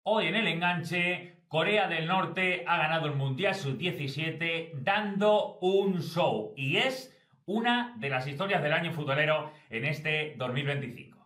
Hoy en el enganche, Corea del Norte ha ganado el Mundial Sub-17 dando un show y es una de las historias del año futbolero en este 2025.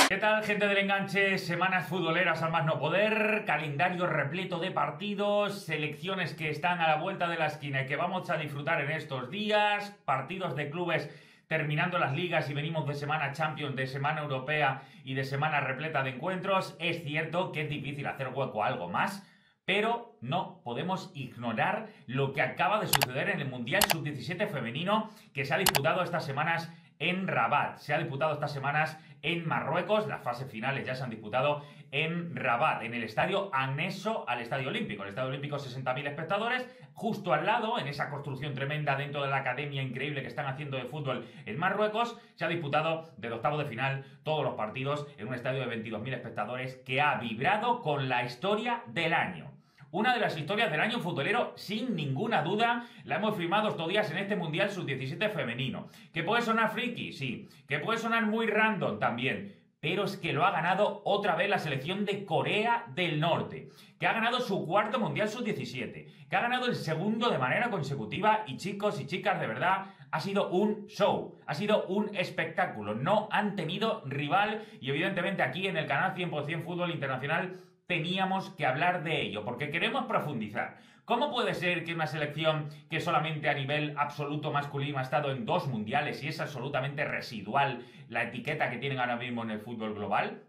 ¿Qué tal, gente del enganche? Semanas futboleras al más no poder, calendario repleto de partidos, selecciones que están a la vuelta de la esquina y que vamos a disfrutar en estos días, partidos de clubes terminando las ligas y venimos de semana Champions, de semana europea y de semana repleta de encuentros. Es cierto que es difícil hacer hueco a algo más, pero no podemos ignorar lo que acaba de suceder en el Mundial Sub-17 femenino que se ha disputado estas semanas en Rabat. Se ha disputado estas semanas en Marruecos. Las fases finales ya se han disputado en Rabat, en el estadio anexo al Estadio Olímpico. El Estadio Olímpico, 60.000 espectadores. Justo al lado, en esa construcción tremenda dentro de la academia increíble que están haciendo de fútbol en Marruecos, se ha disputado desde octavos de final todos los partidos en un estadio de 22.000 espectadores que ha vibrado con la historia del año. Una de las historias del año futbolero, sin ninguna duda, la hemos firmado estos días en este Mundial Sub-17 femenino. ¿Que puede sonar friki? Sí. ¿Que puede sonar muy random? También. Pero es que lo ha ganado otra vez la selección de Corea del Norte, que ha ganado su cuarto Mundial Sub-17, que ha ganado el segundo de manera consecutiva y chicos y chicas, de verdad, ha sido un show, ha sido un espectáculo. No han tenido rival y evidentemente aquí en el canal 100% Fútbol Internacional teníamos que hablar de ello, porque queremos profundizar. ¿Cómo puede ser que una selección que solamente a nivel absoluto masculino ha estado en 2 mundiales y es absolutamente residual la etiqueta que tienen ahora mismo en el fútbol global?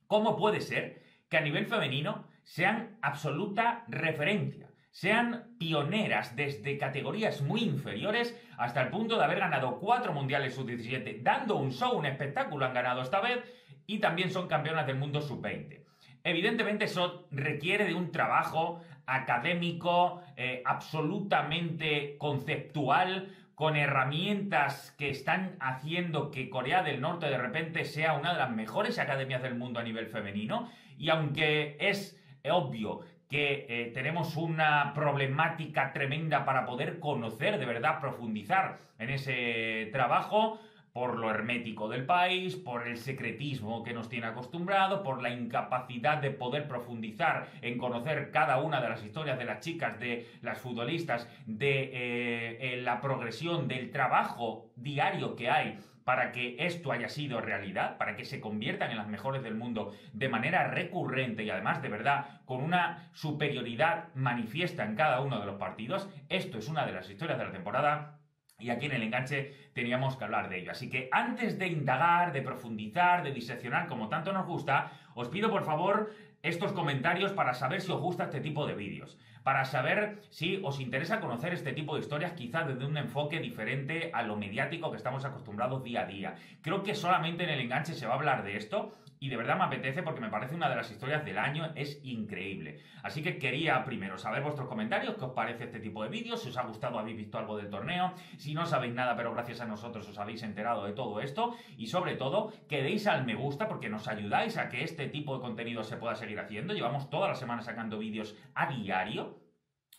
¿Cómo puede ser que a nivel femenino sean absoluta referencia? Sean pioneras desde categorías muy inferiores hasta el punto de haber ganado 4 mundiales sub-17, dando un show, un espectáculo han ganado esta vez, y también son campeonas del mundo sub-20. Evidentemente eso requiere de un trabajo académico, absolutamente conceptual, con herramientas que están haciendo que Corea del Norte de repente sea una de las mejores academias del mundo a nivel femenino. Y aunque es obvio que tenemos una problemática tremenda para poder conocer, de verdad, profundizar en ese trabajo, por lo hermético del país, por el secretismo que nos tiene acostumbrado, por la incapacidad de poder profundizar en conocer cada una de las historias de las chicas, de las futbolistas, de la progresión del trabajo diario que hay para que esto haya sido realidad, para que se conviertan en las mejores del mundo de manera recurrente y además de verdad con una superioridad manifiesta en cada uno de los partidos. Esto es una de las historias de la temporada y aquí en el enganche teníamos que hablar de ello. Así que antes de indagar, de profundizar, de diseccionar como tanto nos gusta, os pido por favor estos comentarios para saber si os gusta este tipo de vídeos, para saber si os interesa conocer este tipo de historias quizás desde un enfoque diferente a lo mediático que estamos acostumbrados día a día. Creo que solamente en el enganche se va a hablar de esto y de verdad me apetece porque me parece una de las historias del año, es increíble. Así que quería primero saber vuestros comentarios, qué os parece este tipo de vídeos, si os ha gustado, habéis visto algo del torneo, si no sabéis nada pero gracias a nosotros os habéis enterado de todo esto y sobre todo que deis al me gusta porque nos ayudáis a que este tipo de contenido se pueda seguir haciendo. Llevamos todas las semanas sacando vídeos a diario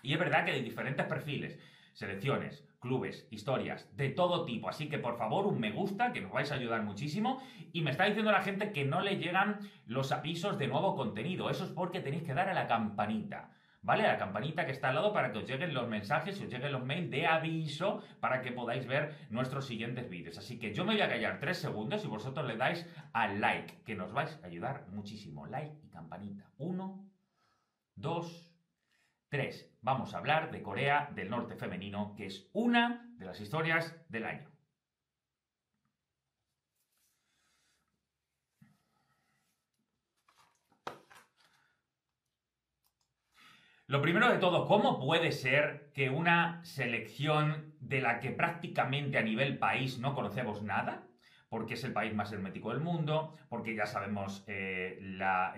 y es verdad que de diferentes perfiles, selecciones, clubes, historias, de todo tipo. Así que por favor un me gusta, que nos vais a ayudar muchísimo. Y me está diciendo la gente que no le llegan los avisos de nuevo contenido. Eso es porque tenéis que dar a la campanita, ¿vale? A la campanita que está al lado para que os lleguen los mensajes y os lleguen los mails de aviso para que podáis ver nuestros siguientes vídeos. Así que yo me voy a callar 3 segundos y vosotros le dais al like, que nos vais a ayudar muchísimo. Like y campanita. 1, 2, 3. Vamos a hablar de Corea del Norte femenino, que es una de las historias del año. Lo primero de todo, ¿cómo puede ser que una selección de la que prácticamente a nivel país no conocemos nada, porque es el país más hermético del mundo, porque ya sabemos la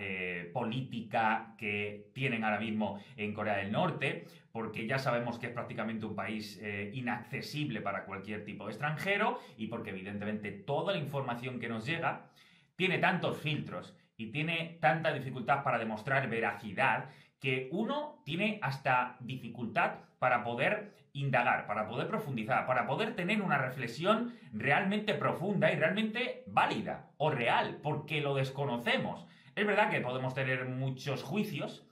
política que tienen ahora mismo en Corea del Norte, porque ya sabemos que es prácticamente un país inaccesible para cualquier tipo de extranjero y porque evidentemente toda la información que nos llega tiene tantos filtros y tiene tanta dificultad para demostrar veracidad que uno tiene hasta dificultad para poder indagar, para poder profundizar, para poder tener una reflexión realmente profunda y realmente válida o real, porque lo desconocemos. Es verdad que podemos tener muchos juicios,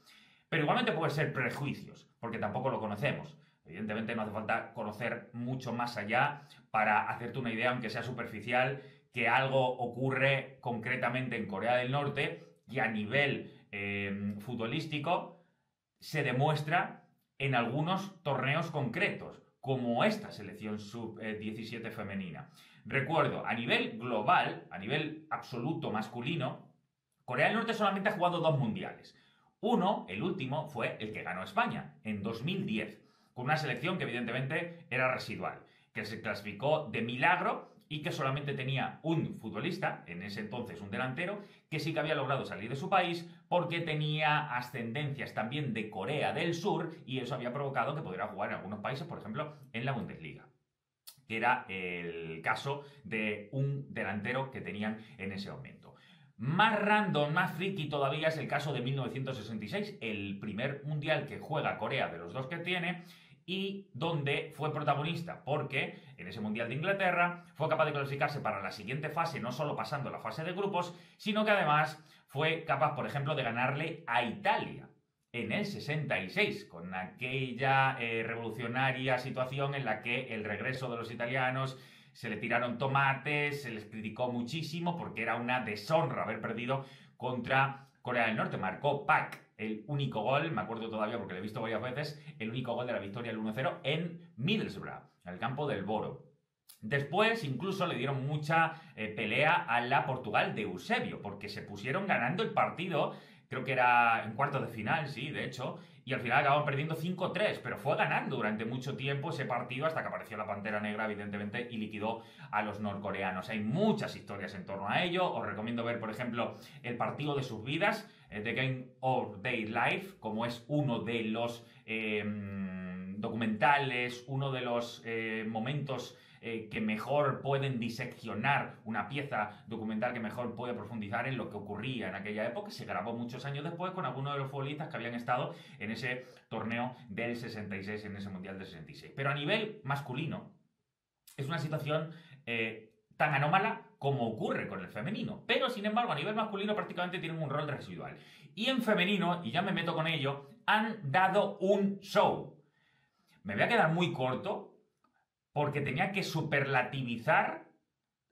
pero igualmente puede ser prejuicios, porque tampoco lo conocemos. Evidentemente no hace falta conocer mucho más allá para hacerte una idea, aunque sea superficial, que algo ocurre concretamente en Corea del Norte y a nivel futbolístico se demuestra en algunos torneos concretos, como esta selección sub-17 femenina. Recuerdo, a nivel global, a nivel absoluto masculino, Corea del Norte solamente ha jugado 2 mundiales. Uno, el último, fue el que ganó España, en 2010, con una selección que evidentemente era residual, que se clasificó de milagro y que solamente tenía un futbolista, en ese entonces un delantero, que sí que había logrado salir de su país porque tenía ascendencias también de Corea del Sur y eso había provocado que pudiera jugar en algunos países, por ejemplo, en la Bundesliga, que era el caso de un delantero que tenían en ese momento. Más random, más friki todavía es el caso de 1966, el primer mundial que juega Corea de los 2 que tiene, y donde fue protagonista porque en ese Mundial de Inglaterra fue capaz de clasificarse para la siguiente fase, no solo pasando la fase de grupos, sino que además fue capaz, por ejemplo, de ganarle a Italia en el 66, con aquella revolucionaria situación en la que el regreso de los italianos se le tiraron tomates, se les criticó muchísimo porque era una deshonra haber perdido contra Corea del Norte. Marcó Park el único gol, me acuerdo todavía porque lo he visto varias veces, el único gol de la victoria del 1-0 en Middlesbrough, en el campo del Boro. Después incluso le dieron mucha pelea a la Portugal de Eusebio, porque se pusieron ganando el partido, creo que era en cuartos de final, sí, de hecho, y al final acabaron perdiendo 5-3, pero fue ganando durante mucho tiempo ese partido hasta que apareció la Pantera Negra, evidentemente, y liquidó a los norcoreanos. Hay muchas historias en torno a ello, os recomiendo ver, por ejemplo, el partido de sus vidas, The Game of Their Life, como es uno de los documentales, uno de los momentos que mejor pueden diseccionar una pieza documental que mejor puede profundizar en lo que ocurría en aquella época. Se grabó muchos años después con algunos de los futbolistas que habían estado en ese torneo del 66, en ese Mundial del 66. Pero a nivel masculino es una situación tan anómala como ocurre con el femenino. Pero, sin embargo, a nivel masculino prácticamente tienen un rol residual. Y en femenino, y ya me meto con ello, han dado un show. Me voy a quedar muy corto porque tenía que superlativizar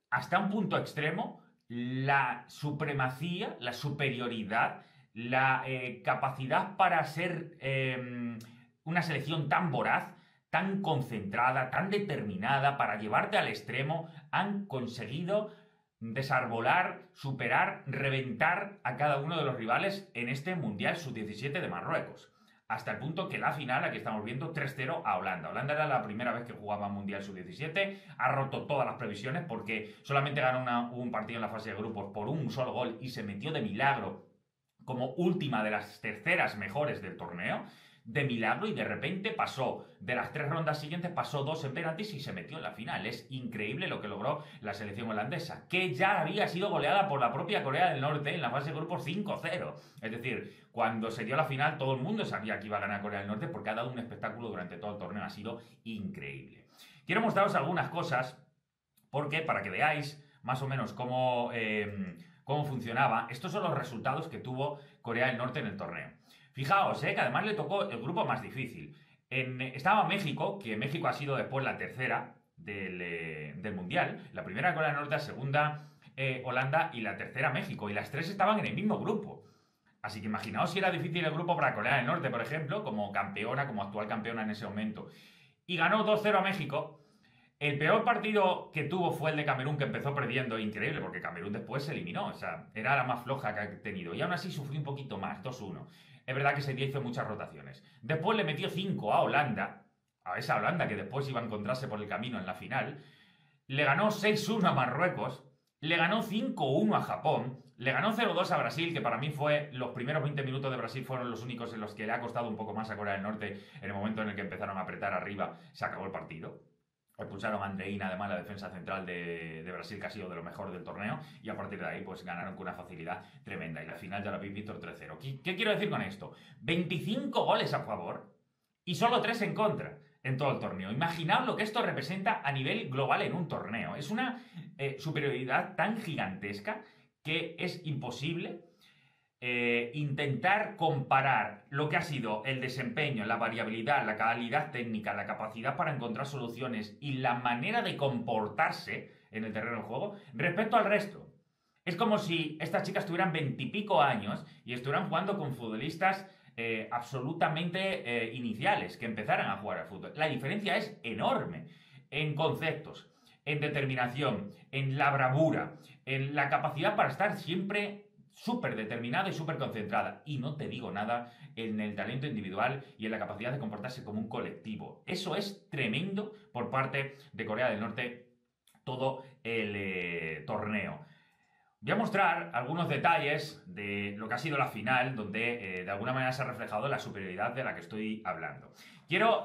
hasta un punto extremo la supremacía, la superioridad, la capacidad para ser una selección tan voraz, tan concentrada, tan determinada para llevarte al extremo. Han conseguido desarbolar, superar, reventar a cada uno de los rivales en este Mundial Sub-17 de Marruecos. Hasta el punto que la final, aquí estamos viendo 3-0 a Holanda. Holanda era la primera vez que jugaba Mundial Sub-17, ha roto todas las previsiones porque solamente ganó un partido en la fase de grupos por un solo gol y se metió de milagro como última de las terceras mejores del torneo. De milagro, y de repente pasó, de las 3 rondas siguientes, pasó 2 en penaltis y se metió en la final. Es increíble lo que logró la selección holandesa, que ya había sido goleada por la propia Corea del Norte en la fase de grupos 5-0. Es decir, cuando se dio la final todo el mundo sabía que iba a ganar Corea del Norte porque ha dado un espectáculo durante todo el torneo, ha sido increíble. Quiero mostraros algunas cosas porque, para que veáis más o menos cómo funcionaba, estos son los resultados que tuvo Corea del Norte en el torneo. Fijaos, que además le tocó el grupo más difícil. Estaba México, que México ha sido después la tercera del Mundial. La primera Corea del Norte, la segunda Holanda y la tercera México. Y las 3 estaban en el mismo grupo. Así que imaginaos si era difícil el grupo para Corea del Norte, por ejemplo, como campeona, como actual campeona en ese momento. Y ganó 2-0 a México. El peor partido que tuvo fue el de Camerún, que empezó perdiendo, increíble, porque Camerún después se eliminó, o sea, era la más floja que ha tenido. Y aún así sufrió un poquito más, 2-1. Es verdad que ese día hizo muchas rotaciones. Después le metió 5 a Holanda, a esa Holanda que después iba a encontrarse por el camino en la final. Le ganó 6-1 a Marruecos, le ganó 5-1 a Japón, le ganó 0-2 a Brasil, que para mí fue, los primeros 20 minutos de Brasil fueron los únicos en los que le ha costado un poco más a Corea del Norte. En el momento en el que empezaron a apretar arriba, se acabó el partido. Expulsaron a Andreina, además, la defensa central de Brasil, que ha sido de lo mejor del torneo, y a partir de ahí pues ganaron con una facilidad tremenda. Y la final ya la habéis visto 3-0. ¿Qué quiero decir con esto? 25 goles a favor y solo 3 en contra en todo el torneo. Imaginaos lo que esto representa a nivel global en un torneo. Es una superioridad tan gigantesca que es imposible intentar comparar lo que ha sido el desempeño, la variabilidad, la calidad técnica, la capacidad para encontrar soluciones y la manera de comportarse en el terreno de juego respecto al resto. Es como si estas chicas tuvieran 20 y pico años y estuvieran jugando con futbolistas absolutamente iniciales, que empezaran a jugar al fútbol. La diferencia es enorme en conceptos, en determinación, en la bravura, en la capacidad para estar siempre súper determinada y súper concentrada. Y no te digo nada en el talento individual y en la capacidad de comportarse como un colectivo. Eso es tremendo por parte de Corea del Norte todo el torneo. Voy a mostrar algunos detalles de lo que ha sido la final, donde de alguna manera se ha reflejado la superioridad de la que estoy hablando. Quiero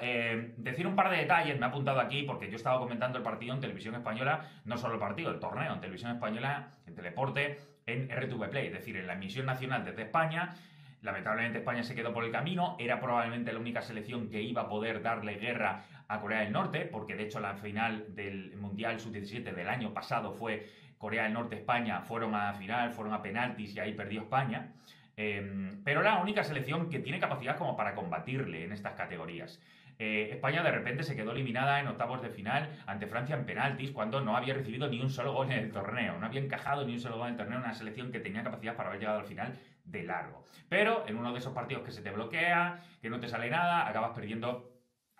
decir un par de detalles, me he apuntado aquí porque yo estaba comentando el partido en Televisión Española, no solo el partido, el torneo en Televisión Española, en Teleporte, en RTV Play, es decir, en la emisión nacional desde España. Lamentablemente España se quedó por el camino, era probablemente la única selección que iba a poder darle guerra a Corea del Norte, porque de hecho la final del Mundial Sub-17 del año pasado fue Corea del Norte-España, fueron a final, fueron a penaltis y ahí perdió España. Pero la única selección que tiene capacidad como para combatirle en estas categorías. España de repente se quedó eliminada en octavos de final ante Francia en penaltis cuando no había recibido ni un solo gol en el torneo, no había encajado ni un solo gol en el torneo, una selección que tenía capacidad para haber llegado al final de largo. Pero en uno de esos partidos que se te bloquea, que no te sale nada, acabas perdiendo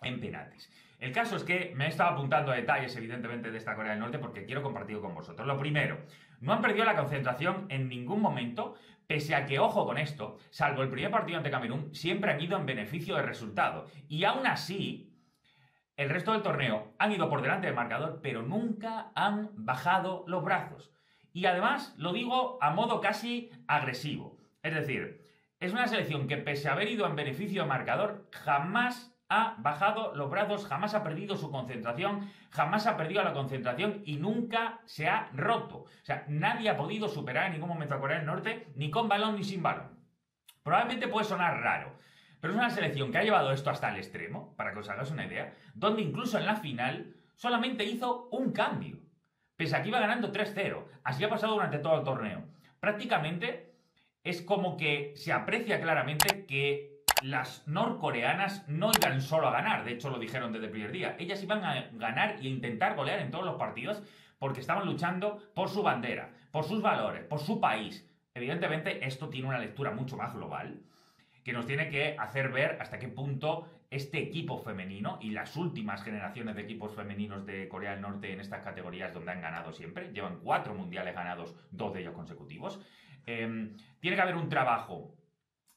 en penaltis. El caso es que me he estado apuntando a detalles, evidentemente, de esta Corea del Norte porque quiero compartirlo con vosotros. Lo primero, no han perdido la concentración en ningún momento, pese a que, ojo con esto, salvo el primer partido ante Camerún, siempre han ido en beneficio del resultado. Y aún así, el resto del torneo han ido por delante del marcador, pero nunca han bajado los brazos. Y además, lo digo a modo casi agresivo. Es decir, es una selección que, pese a haber ido en beneficio del marcador, jamás ha bajado los brazos, jamás ha perdido su concentración, jamás ha perdido la concentración y nunca se ha roto. O sea, nadie ha podido superar en ningún momento a Corea del Norte, ni con balón ni sin balón. Probablemente puede sonar raro, pero es una selección que ha llevado esto hasta el extremo, para que os hagáis una idea, donde incluso en la final solamente hizo un cambio, pese a que iba ganando 3-0. Así ha pasado durante todo el torneo. Prácticamente es como que se aprecia claramente que las norcoreanas no iban solo a ganar, de hecho lo dijeron desde el primer día, ellas iban a ganar e intentar golear en todos los partidos porque estaban luchando por su bandera, por sus valores, por su país. Evidentemente esto tiene una lectura mucho más global que nos tiene que hacer ver hasta qué punto este equipo femenino y las últimas generaciones de equipos femeninos de Corea del Norte en estas categorías donde han ganado siempre, llevan 4 mundiales ganados, 2 de ellos consecutivos, tiene que haber un trabajo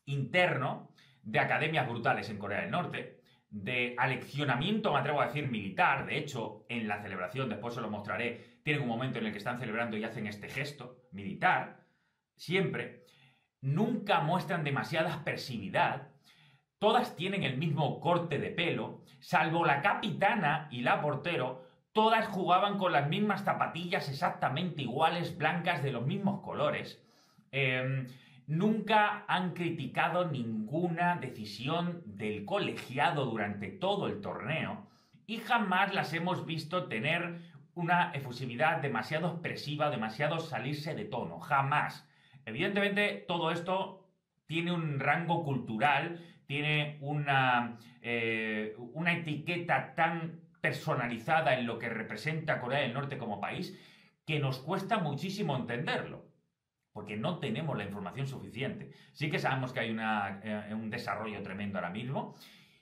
interno de academias brutales en Corea del Norte, de aleccionamiento, me atrevo a decir, militar. De hecho, en la celebración, después os lo mostraré, tienen un momento en el que están celebrando y hacen este gesto militar, siempre. Nunca muestran demasiada expresividad, todas tienen el mismo corte de pelo, salvo la capitana y la portero, todas jugaban con las mismas zapatillas exactamente iguales, blancas, de los mismos colores. Nunca han criticado ninguna decisión del colegiado durante todo el torneo y jamás las hemos visto tener una efusividad demasiado expresiva, demasiado salirse de tono, jamás. Evidentemente todo esto tiene un rango cultural, tiene una etiqueta tan personalizada en lo que representa Corea del Norte como país que nos cuesta muchísimo entenderlo, porque no tenemos la información suficiente. Sí que sabemos que hay un desarrollo tremendo ahora mismo,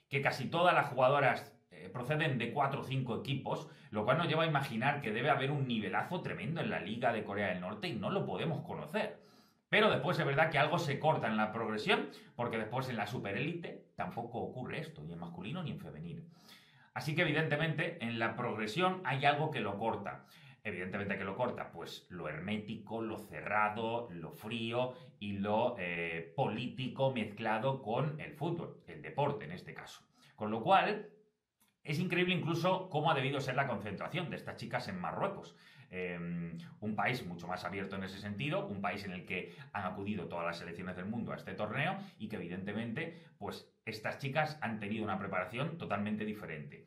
que casi todas las jugadoras proceden de 4 o 5 equipos, lo cual nos lleva a imaginar que debe haber un nivelazo tremendo en la Liga de Corea del Norte y no lo podemos conocer. Pero después es verdad que algo se corta en la progresión, porque después en la superélite tampoco ocurre esto, ni en masculino ni en femenino. Así que evidentemente en la progresión hay algo que lo corta. Evidentemente que lo corta, pues lo hermético, lo cerrado, lo frío y lo político mezclado con el fútbol, el deporte en este caso. Con lo cual, Es increíble incluso cómo ha debido ser la concentración de estas chicas en Marruecos. Un país mucho más abierto en ese sentido, un país en el que han acudido todas las selecciones del mundo a este torneo y que evidentemente pues estas chicas han tenido una preparación totalmente diferente.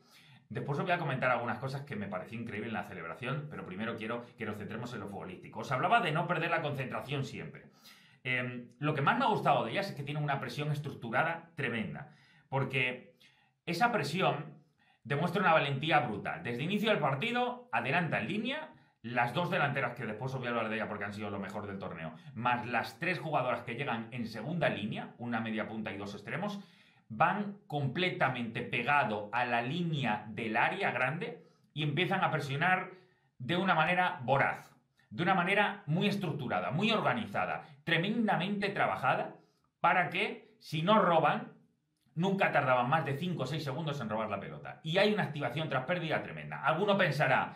Después os voy a comentar algunas cosas que me pareció increíble en la celebración, pero primero quiero que nos centremos en lo futbolístico. Os hablaba de no perder la concentración siempre. Lo que más me ha gustado de ellas es que tienen una presión estructurada tremenda, porque esa presión demuestra una valentía brutal. Desde el inicio del partido, adelanta en línea, las dos delanteras, que después os voy a hablar de ella porque han sido lo mejor del torneo, más las tres jugadoras que llegan en segunda línea, una media punta y dos extremos, van completamente pegado a la línea del área grande y empiezan a presionar de una manera voraz, de una manera muy estructurada, muy organizada, tremendamente trabajada, para que, si no roban, nunca tardaban más de 5 o 6 segundos en robar la pelota. Y hay una activación tras pérdida tremenda. Alguno pensará,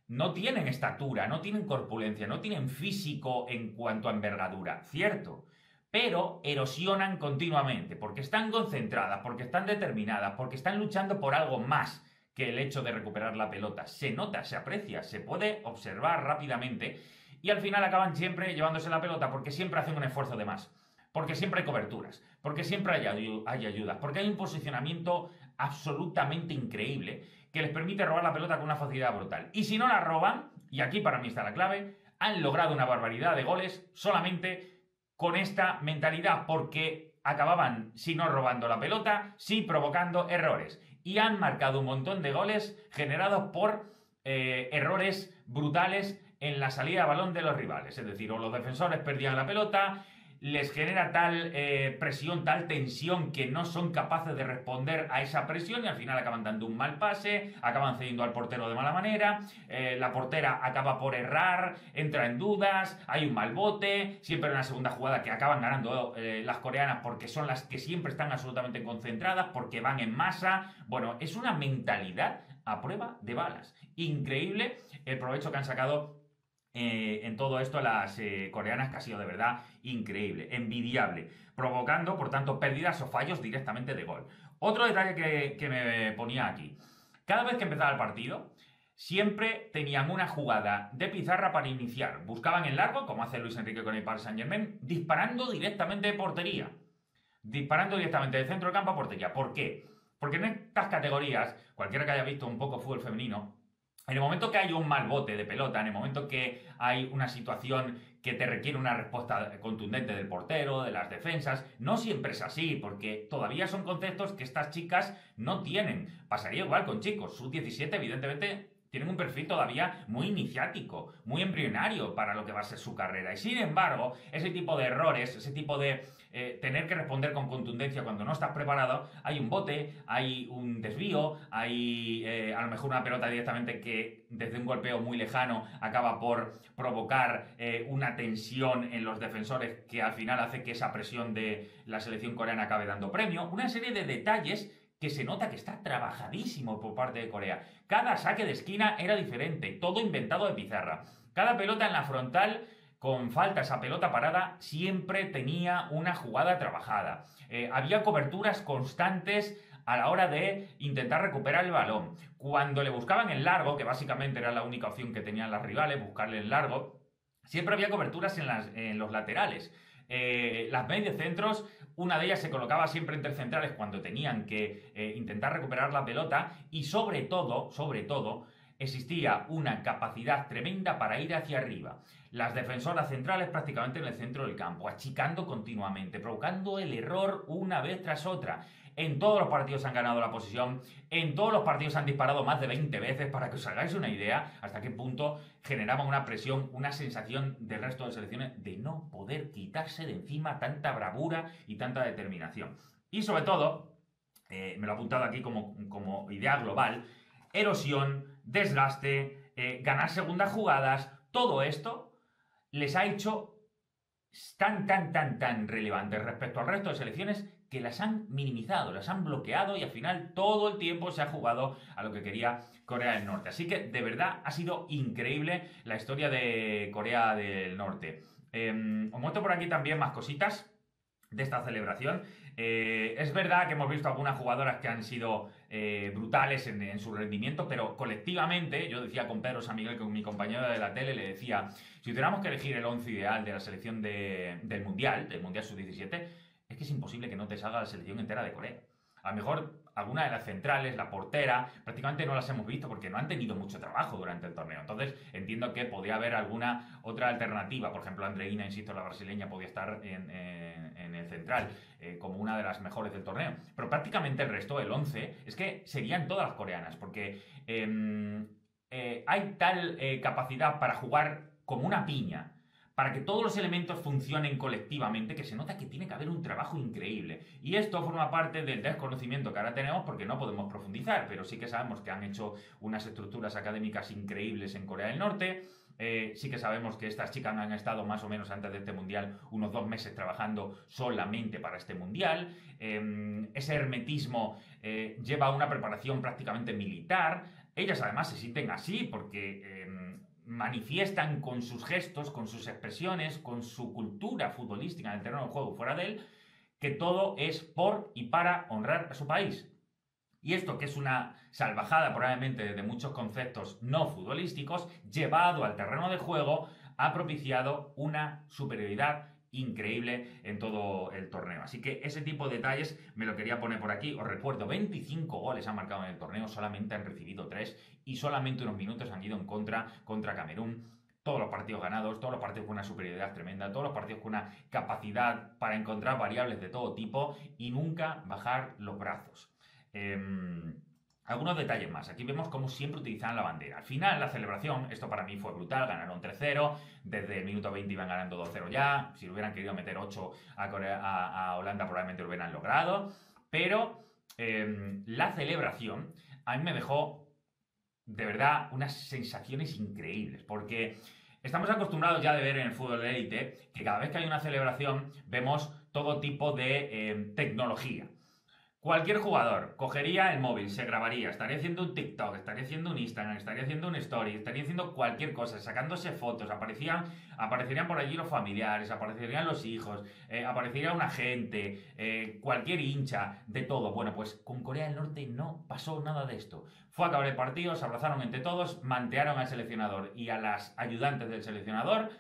no tienen estatura, no tienen corpulencia, no tienen físico en cuanto a envergadura. Cierto, pero erosionan continuamente, porque están concentradas, porque están determinadas, porque están luchando por algo más que el hecho de recuperar la pelota. Se nota, se aprecia, se puede observar rápidamente y al final acaban siempre llevándose la pelota porque siempre hacen un esfuerzo de más. Porque siempre hay coberturas, porque siempre hay ayudas, porque hay un posicionamiento absolutamente increíble que les permite robar la pelota con una facilidad brutal. Y si no la roban, y aquí para mí está la clave, han logrado una barbaridad de goles solamente con esta mentalidad, porque acababan, si no robando la pelota, sí provocando errores. Y han marcado un montón de goles generados por errores brutales en la salida de balón de los rivales. Es decir, o los defensores perdían la pelota, les genera tal presión, tal tensión que no son capaces de responder a esa presión y al final acaban dando un mal pase, acaban cediendo al portero de mala manera, la portera acaba por errar, entra en dudas, hay un mal bote, siempre en la segunda jugada que acaban ganando las coreanas porque son las que siempre están absolutamente concentradas, porque van en masa. Bueno, es una mentalidad a prueba de balas. Increíble el provecho que han sacado en todo esto las coreanas, que ha sido de verdad increíble, envidiable, provocando, por tanto, pérdidas o fallos directamente de gol. Otro detalle que me ponía aquí. Cada vez que empezaba el partido, siempre tenían una jugada de pizarra para iniciar. Buscaban el largo, como hace Luis Enrique con el Paris Saint-Germain, disparando directamente de portería. Disparando directamente de centro de campo a portería. ¿Por qué? Porque en estas categorías, cualquiera que haya visto un poco fútbol femenino, en el momento que hay un mal bote de pelota, en el momento que hay una situación que te requiere una respuesta contundente del portero, de las defensas, no siempre es así, porque todavía son conceptos que estas chicas no tienen. Pasaría igual con chicos. Sub-17, evidentemente, tienen un perfil todavía muy iniciático, muy embrionario para lo que va a ser su carrera. Y sin embargo, ese tipo de errores, ese tipo de tener que responder con contundencia cuando no estás preparado, hay un bote, hay un desvío, hay a lo mejor una pelota directamente que desde un golpeo muy lejano acaba por provocar una tensión en los defensores que al final hace que esa presión de la selección coreana acabe dando premio. Una serie de detalles que se nota que está trabajadísimo por parte de Corea. Cada saque de esquina era diferente, todo inventado de pizarra. Cada pelota en la frontal con falta, esa pelota parada, siempre tenía una jugada trabajada. Había coberturas constantes a la hora de intentar recuperar el balón. Cuando le buscaban el largo, que básicamente era la única opción que tenían las rivales, buscarle el largo, siempre había coberturas en los laterales. Las mediocentros, una de ellas se colocaba siempre entre centrales cuando tenían que intentar recuperar la pelota y sobre todo, existía una capacidad tremenda para ir hacia arriba. Las defensoras centrales prácticamente en el centro del campo, achicando continuamente, provocando el error una vez tras otra. En todos los partidos han ganado la posesión, en todos los partidos han disparado más de 20 veces, para que os hagáis una idea hasta qué punto generaban una presión, una sensación del resto de selecciones de no poder quitarse de encima tanta bravura y tanta determinación. Y sobre todo, me lo he apuntado aquí como idea global, erosión, desgaste, ganar segundas jugadas, todo esto les ha hecho tan relevantes respecto al resto de selecciones que las han minimizado, las han bloqueado y al final todo el tiempo se ha jugado a lo que quería Corea del Norte. Así que de verdad ha sido increíble la historia de Corea del Norte. Os muestro por aquí también más cositas. de esta celebración. Es verdad que hemos visto algunas jugadoras que han sido brutales en su rendimiento, pero colectivamente, yo decía con Pedro San Miguel, con mi compañero de la tele, le decía, si tuviéramos que elegir el 11 ideal de la selección del Mundial Sub-17, es que es imposible que no te salga la selección entera de Corea. A lo mejor alguna de las centrales, la portera, prácticamente no las hemos visto porque no han tenido mucho trabajo durante el torneo. Entonces entiendo que podría haber alguna otra alternativa. Por ejemplo, Andreina, insisto, la brasileña, podía estar en el central como una de las mejores del torneo. Pero prácticamente el resto, el 11, es que serían todas las coreanas porque hay tal capacidad para jugar como una piña, para que todos los elementos funcionen colectivamente, que se nota que tiene que haber un trabajo increíble. Y esto forma parte del desconocimiento que ahora tenemos porque no podemos profundizar, pero sí que sabemos que han hecho unas estructuras académicas increíbles en Corea del Norte. Sí que sabemos que estas chicas han estado más o menos antes de este mundial unos 2 meses trabajando solamente para este mundial. Ese hermetismo lleva a una preparación prácticamente militar. Ellas además se sienten así porque manifiestan con sus gestos, con sus expresiones, con su cultura futbolística en el terreno del juego fuera de él, que todo es por y para honrar a su país. Y esto, que es una salvajada probablemente de muchos conceptos no futbolísticos, llevado al terreno de juego, ha propiciado una superioridad increíble en todo el torneo. Así que ese tipo de detalles me lo quería poner por aquí. Os recuerdo, 25 goles han marcado en el torneo, solamente han recibido 3 y solamente unos minutos han ido en contra Camerún. Todos los partidos ganados, todos los partidos con una superioridad tremenda, todos los partidos con una capacidad para encontrar variables de todo tipo y nunca bajar los brazos. Algunos detalles más. Aquí vemos cómo siempre utilizaban la bandera. Al final, la celebración, esto para mí fue brutal, ganaron 3-0, desde el minuto 20 iban ganando 2-0 ya, si hubieran querido meter 8 a Holanda probablemente lo hubieran logrado, pero la celebración a mí me dejó de verdad unas sensaciones increíbles, porque estamos acostumbrados ya de ver en el fútbol de élite que cada vez que hay una celebración vemos todo tipo de tecnología. Cualquier jugador cogería el móvil, se grabaría, estaría haciendo un TikTok, estaría haciendo un Instagram, estaría haciendo un story, estaría haciendo cualquier cosa, sacándose fotos, aparecerían por allí los familiares, aparecerían los hijos, aparecería un agente, cualquier hincha, de todo. Bueno, pues con Corea del Norte no pasó nada de esto. Fue a acabar el partido, se abrazaron entre todos, mantearon al seleccionador y a las ayudantes del seleccionador.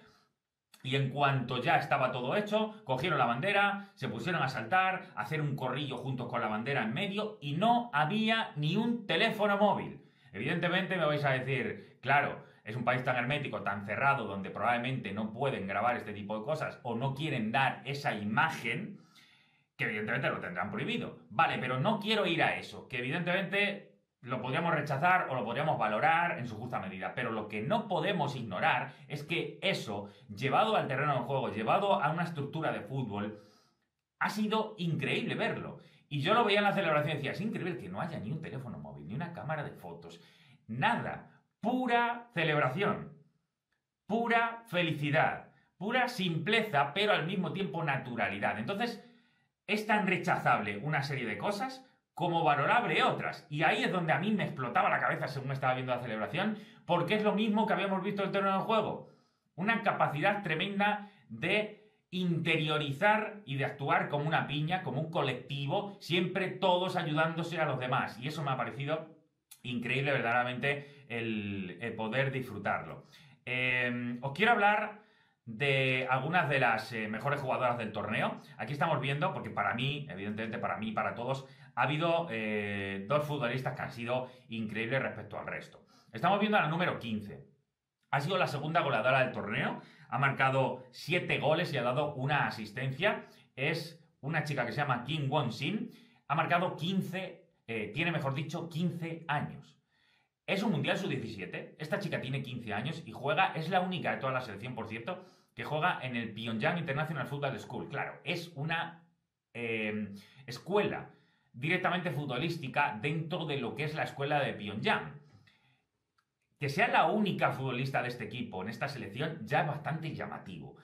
Y en cuanto ya estaba todo hecho, cogieron la bandera, se pusieron a saltar, a hacer un corrillo juntos con la bandera en medio y no había ni un teléfono móvil. Evidentemente me vais a decir, claro, es un país tan hermético, tan cerrado, donde probablemente no pueden grabar este tipo de cosas o no quieren dar esa imagen, que evidentemente lo tendrán prohibido. Vale, pero no quiero ir a eso, que evidentemente lo podríamos rechazar o lo podríamos valorar en su justa medida, pero lo que no podemos ignorar es que eso, llevado al terreno de juego, llevado a una estructura de fútbol, ha sido increíble verlo. Y yo lo veía en la celebración y decía, es increíble que no haya ni un teléfono móvil, ni una cámara de fotos, nada, pura celebración, pura felicidad, pura simpleza, pero al mismo tiempo naturalidad. Entonces, es tan rechazable una serie de cosas como valorable otras. Y ahí es donde a mí me explotaba la cabeza según estaba viendo la celebración, porque es lo mismo que habíamos visto en el terreno del juego. Una capacidad tremenda de interiorizar y de actuar como una piña, como un colectivo, siempre todos ayudándose a los demás. Y eso me ha parecido increíble verdaderamente el poder disfrutarlo. Os quiero hablar de algunas de las mejores jugadoras del torneo. Aquí estamos viendo, porque para mí, evidentemente para mí, para todos, ha habido 2 futbolistas que han sido increíbles respecto al resto. Estamos viendo a la número 15. Ha sido la segunda goleadora del torneo, ha marcado 7 goles y ha dado una asistencia. Es una chica que se llama Kim Won-sin, ha marcado 15, tiene mejor dicho 15 años. Es un Mundial Sub-17, esta chica tiene 15 años y juega, es la única de toda la selección, por cierto, que juega en el Pyongyang International Football School. Claro, es una escuela directamente futbolística dentro de lo que es la escuela de Pyongyang. Que sea la única futbolista de este equipo en esta selección ya es bastante llamativo.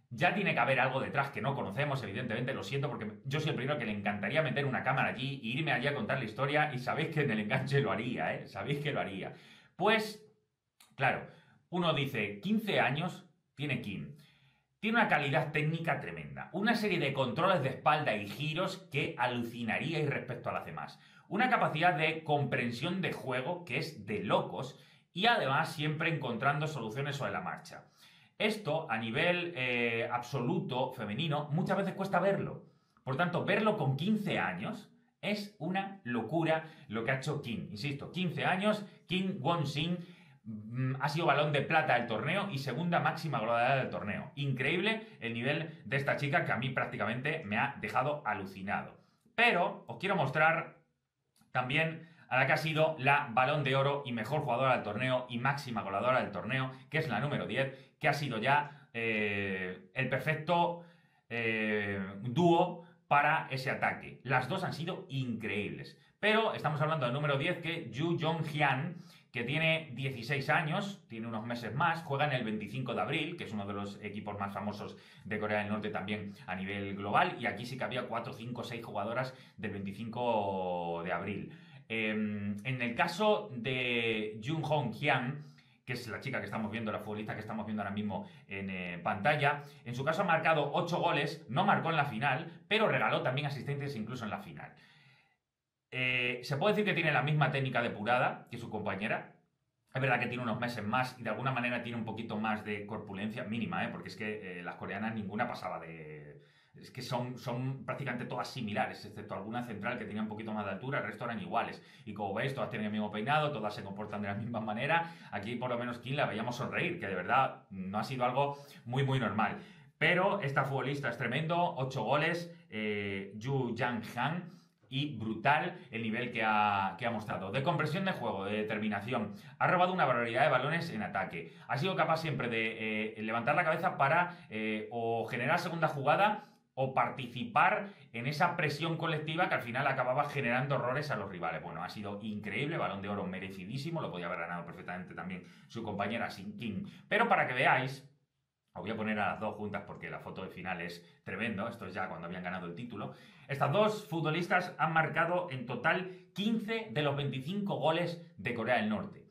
Ya tiene que haber algo detrás que no conocemos, evidentemente, lo siento, porque yo soy el primero que le encantaría meter una cámara allí e irme allí a contar la historia, y sabéis que en el enganche lo haría, ¿eh? Sabéis que lo haría. Pues, claro, uno dice, 15 años tiene Kim. Tiene una calidad técnica tremenda, una serie de controles de espalda y giros que alucinaríais respecto a las demás, una capacidad de comprensión de juego que es de locos y además siempre encontrando soluciones sobre la marcha. Esto a nivel absoluto femenino muchas veces cuesta verlo. Por tanto, verlo con 15 años es una locura lo que ha hecho Qin. Insisto, 15 años, Qin Won-sin ha sido balón de plata del torneo y segunda máxima goleadora del torneo. Increíble el nivel de esta chica que a mí prácticamente me ha dejado alucinado. Pero os quiero mostrar también a la que ha sido la balón de oro y mejor jugadora del torneo y máxima goleadora del torneo, que es la número 10, que ha sido ya el perfecto dúo para ese ataque. Las dos han sido increíbles. Pero estamos hablando del número 10, que Yu Jong-hyun, que tiene 16 años, tiene unos meses más, juega en el 25 de abril, que es uno de los equipos más famosos de Corea del Norte también a nivel global, y aquí sí que había 4, 5, 6 jugadoras del 25 de abril. En el caso de Jung Hong-hyun, que es la chica que estamos viendo, la futbolista que estamos viendo ahora mismo en pantalla, en su caso ha marcado 8 goles, no marcó en la final, pero regaló también asistencias incluso en la final. Se puede decir que tiene la misma técnica depurada que su compañera. Es verdad que tiene unos meses más y de alguna manera tiene un poquito más de corpulencia mínima, porque es que las coreanas ninguna pasaba de... Es que son prácticamente todas similares, excepto alguna central que tenía un poquito más de altura, el resto eran iguales. Y como veis, todas tienen el mismo peinado, todas se comportan de la misma manera. Aquí por lo menos Kim la veíamos sonreír, que de verdad no ha sido algo muy muy normal. Pero esta futbolista es tremendo, 8 goles, Yu Jang-han, y brutal el nivel que ha mostrado. De compresión de juego, de determinación. Ha robado una barbaridad de balones en ataque. Ha sido capaz siempre de levantar la cabeza para o generar segunda jugada o participar en esa presión colectiva que al final acababa generando errores a los rivales. Bueno, ha sido increíble, balón de oro merecidísimo, lo podía haber ganado perfectamente también su compañera Sin King. Pero para que veáis, os voy a poner a las dos juntas porque la foto de final es tremendo. Esto es ya cuando habían ganado el título. Estas dos futbolistas han marcado en total 15 de los 25 goles de Corea del Norte.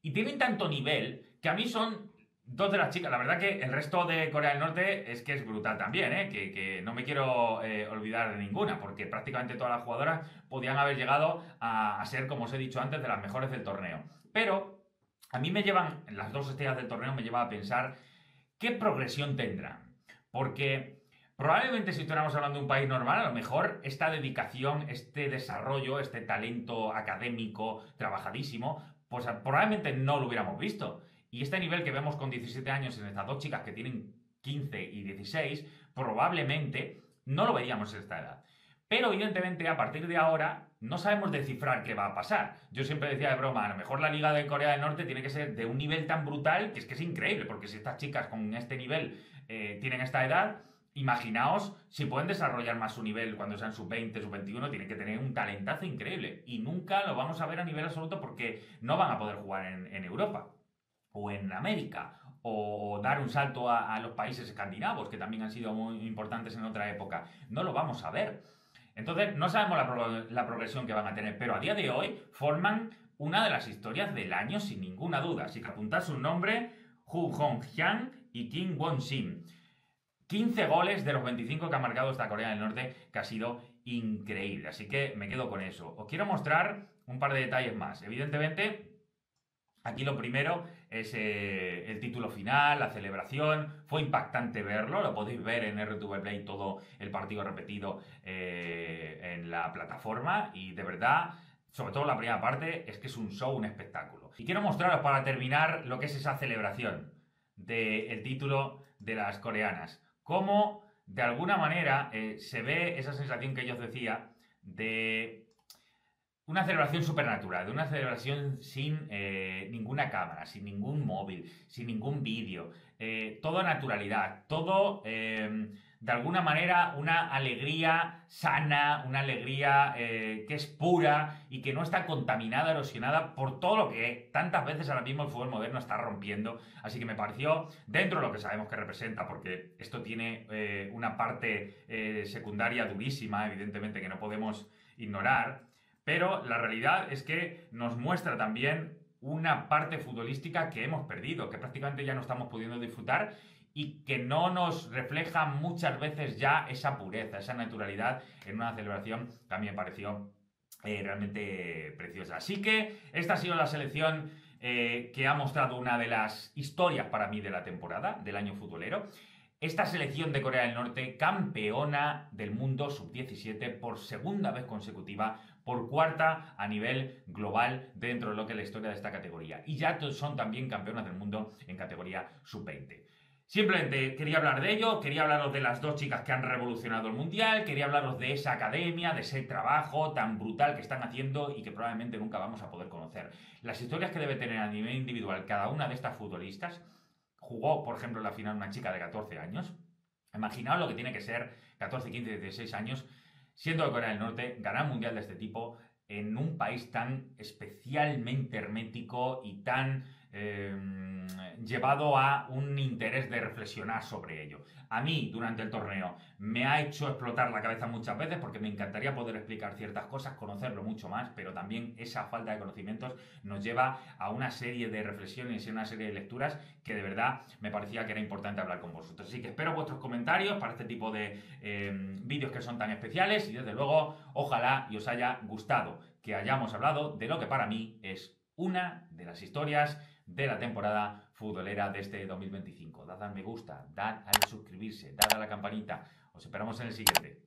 Y tienen tanto nivel que a mí son dos de las chicas. La verdad que el resto de Corea del Norte es que es brutal también, que no me quiero olvidar de ninguna, porque prácticamente todas las jugadoras podían haber llegado a ser, como os he dicho antes, de las mejores del torneo. Pero a mí me llevan, las dos estrellas del torneo me llevan a pensar ¿qué progresión tendrán? Porque probablemente si estuviéramos hablando de un país normal, a lo mejor esta dedicación, este desarrollo, este talento académico trabajadísimo, pues probablemente no lo hubiéramos visto. Y este nivel que vemos con 17 años en estas dos chicas que tienen 15 y 16, probablemente no lo veríamos en esta edad. Pero evidentemente a partir de ahora no sabemos descifrar qué va a pasar. Yo siempre decía de broma, a lo mejor la Liga de Corea del Norte tiene que ser de un nivel tan brutal que es increíble, porque si estas chicas con este nivel tienen esta edad, imaginaos si pueden desarrollar más su nivel cuando sean sub-20, sub-21, tienen que tener un talentazo increíble. Y nunca lo vamos a ver a nivel absoluto porque no van a poder jugar en Europa o en América, o dar un salto a los países escandinavos, que también han sido muy importantes en otra época. No lo vamos a ver. Entonces, no sabemos la progresión que van a tener, pero a día de hoy forman una de las historias del año sin ninguna duda. Así que apuntad su nombre, Hu Hong-hyun y Kim Won-sin. 15 goles de los 25 que ha marcado esta Corea del Norte, que ha sido increíble. Así que me quedo con eso. Os quiero mostrar un par de detalles más. Evidentemente, aquí lo primero es el título final, la celebración. Fue impactante verlo, lo podéis ver en RTV Play todo el partido repetido en la plataforma y de verdad, sobre todo la primera parte, es que es un show, un espectáculo. Y quiero mostraros para terminar lo que es esa celebración del título de las coreanas. Cómo de alguna manera se ve esa sensación que yo os decía de una celebración supernatural, de una celebración sin ninguna cámara, sin ningún móvil, sin ningún vídeo, todo naturalidad, todo de alguna manera una alegría sana, una alegría que es pura y que no está contaminada, erosionada por todo lo que tantas veces ahora mismo el fútbol moderno está rompiendo. Así que me pareció, dentro de lo que sabemos que representa, porque esto tiene una parte secundaria durísima, evidentemente, que no podemos ignorar, pero la realidad es que nos muestra también una parte futbolística que hemos perdido, que prácticamente ya no estamos pudiendo disfrutar y que no nos refleja muchas veces ya esa pureza, esa naturalidad en una celebración que a mí me pareció realmente preciosa. Así que esta ha sido la selección que ha mostrado una de las historias para mí de la temporada, del año futbolero. Esta selección de Corea del Norte, campeona del mundo sub-17 por segunda vez consecutiva, por cuarta a nivel global dentro de lo que es la historia de esta categoría. Y ya son también campeonas del mundo en categoría sub-20. Simplemente quería hablar de ello, quería hablaros de las dos chicas que han revolucionado el mundial, quería hablaros de esa academia, de ese trabajo tan brutal que están haciendo y que probablemente nunca vamos a poder conocer. Las historias que debe tener a nivel individual cada una de estas futbolistas. Jugó, por ejemplo, en la final una chica de 14 años. Imaginaos lo que tiene que ser 14, 15, 16 años, siendo de Corea del Norte, ganar un mundial de este tipo en un país tan especialmente hermético y tan llevado a un interés de reflexionar sobre ello. A mí, durante el torneo, me ha hecho explotar la cabeza muchas veces porque me encantaría poder explicar ciertas cosas, conocerlo mucho más, pero también esa falta de conocimientos nos lleva a una serie de reflexiones y una serie de lecturas que de verdad me parecía que era importante hablar con vosotros. Así que espero vuestros comentarios para este tipo de vídeos que son tan especiales y desde luego ojalá y os haya gustado que hayamos hablado de lo que para mí es una de las historias de la temporada futbolera de este 2025. Dad al me gusta, dad al suscribirse, dad a la campanita. Os esperamos en el siguiente.